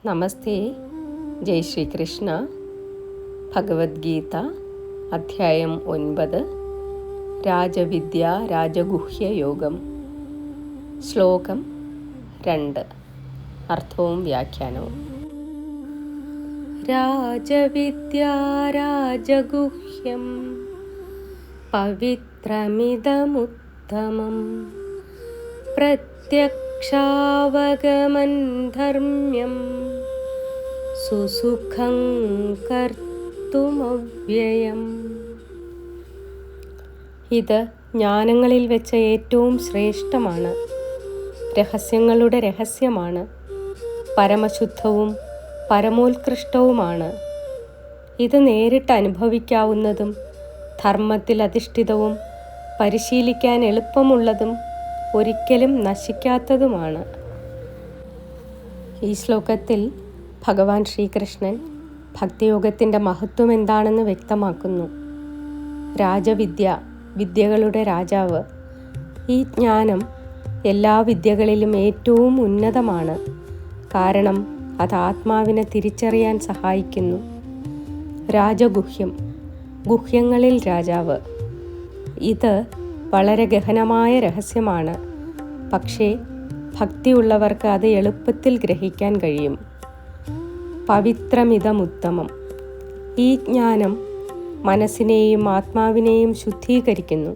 നമസ്തേ. ജയ് ശ്രീകൃഷ്ണ. ഭഗവത്ഗീത അധ്യായം 9. രാജവിദ്യ രാജഗുഹ്യയോഗം. ശ്ലോകം 2. അർത്ഥവും വ്യാഖ്യാനവും. രാജവിദ്യ രാജഗുഹ്യം പവിത്രമിദമുത്തമം പ്രത്യക്ഷാവഗമൻ ധർമ്മ്യം സുസുഖം കർത്തുമവ്യയം. ഇത് ജ്ഞാനങ്ങളിൽ വെച്ച് ഏറ്റവും ശ്രേഷ്ഠമാണ്, രഹസ്യങ്ങളുടെ രഹസ്യമാണ്, പരമശുദ്ധവും പരമോത്കൃഷ്ടവുമാണ്. ഇത് നേരിട്ട് അനുഭവിക്കാവുന്നതും ധർമ്മത്തിൽ അധിഷ്ഠിതവും പരിശീലിക്കാൻ എളുപ്പമുള്ളതും ഒരിക്കലും നശിക്കാത്തതുമാണ്. ഈ ശ്ലോകത്തിൽ ഭഗവാൻ ശ്രീകൃഷ്ണൻ ഭക്തിയോഗത്തിൻ്റെ മഹത്വം എന്താണെന്ന് വ്യക്തമാക്കുന്നു. രാജവിദ്യ, വിദ്യകളുടെ രാജാവ്. ഈ ജ്ഞാനം എല്ലാ വിദ്യകളിലും ഏറ്റവും ഉന്നതമാണ്. കാരണം അത് ആത്മാവിനെ തിരിച്ചറിയാൻ സഹായിക്കുന്നു. രാജഗുഹ്യം, ഗുഹ്യങ്ങളിൽ രാജാവ്. ഇത് വളരെ ഗഹനമായ രഹസ്യമാണ്. പക്ഷേ ഭക്തിയുള്ളവർക്ക് അത് എളുപ്പത്തിൽ ഗ്രഹിക്കാൻ കഴിയും. പവിത്രമിദമുത്തമം. ഈ ജ്ഞാനം മനസ്സിനെയും ആത്മാവിനെയും ശുദ്ധീകരിക്കുന്നു.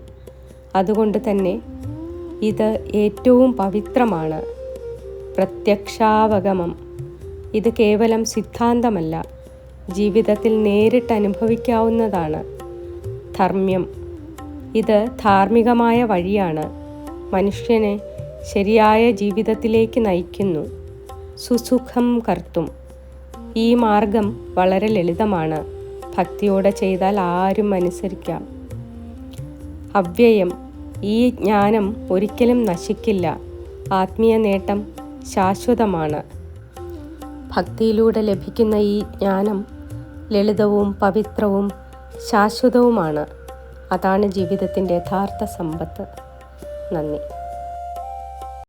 അതുകൊണ്ട് തന്നെ ഇത് ഏറ്റവും പവിത്രമാണ്. പ്രത്യക്ഷാവഗമം. ഇത് കേവലം സിദ്ധാന്തമല്ല, ജീവിതത്തിൽ നേരിട്ട് അനുഭവിക്കാവുന്നതാണ്. ധർമ്മ്യം. ഇത് ധാർമ്മികമായ വഴിയാണ്, മനുഷ്യനെ ശരിയായ ജീവിതത്തിലേക്ക് നയിക്കുന്നു. സുസുഖം കർത്തും. ഈ മാർഗം വളരെ ലളിതമാണ്, ഭക്തിയോടെ ചെയ്താൽ ആരും അനുസരിക്കാം. അവ്യയം. ഈ ജ്ഞാനം ഒരിക്കലും നശിക്കില്ല. ആത്മീയ നേട്ടം ശാശ്വതമാണ്. ഭക്തിയിലൂടെ ലഭിക്കുന്ന ഈ ജ്ഞാനം ലളിതവും പവിത്രവും ശാശ്വതവുമാണ്. അതാണ് ജീവിതത്തിൻ്റെ യഥാർത്ഥ സമ്പത്ത്. നന്ദി.